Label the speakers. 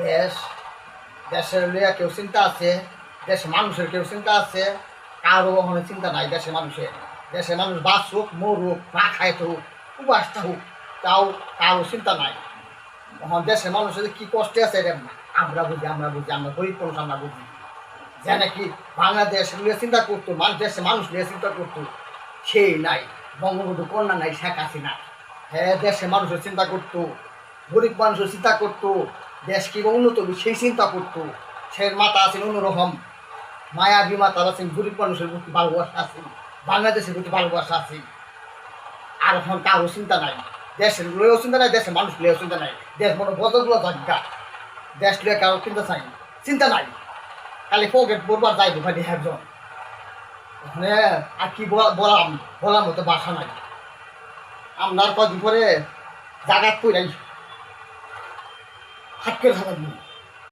Speaker 1: দেশ দেশের লিয়া কেউ চিন্তা আছে, দেশের মানুষের কেউ চিন্তা আছে, কারো ওখানে চিন্তা নাই দেশের মানুষ বাঁচুক মরুক না খায় থাকুক উপাস থাকুক তাও কারো চিন্তা নাই। এখন দেশের মানুষের কি কষ্টে আছে এটা আমরা বুঝি আমরা গরিব মানুষ আমরা বুঝি। যে নাকি বাংলাদেশ নিয়ে চিন্তা করতো, দেশের মানুষ নিয়ে চিন্তা করতো সেই নাই। বঙ্গবন্ধু কন্যা নাই শেখ হাসিনা, হ্যাঁ দেশের মানুষের চিন্তা করতো, গরিব মানুষের চিন্তা করতো, দেশ কি উন্নত হবে সেই চিন্তা করতো। সে মাতা আছেন অন্যরকম, মায়াবী মাতা আছেন, গরিব মানুষের প্রতি ভালোবাসা আছে, বাংলাদেশের প্রতি ভালোবাসা আছে। আর এখন কারো চিন্তা নাই, দেশের লয়েও চিন্তা নাই, দেশের মানুষ লয়েও চিন্তা নাই। দেশ মনে বদলগুলো জায়গা, দেশ লয়ে কারো চিন্তা নাই, খালি পকেট পড়বার যাইব ভাই একজন। ওখানে আর কি বলার মতো বাসা নাই। আপনার কদিন পরে জাগাত পড়াই হাত করে থাকা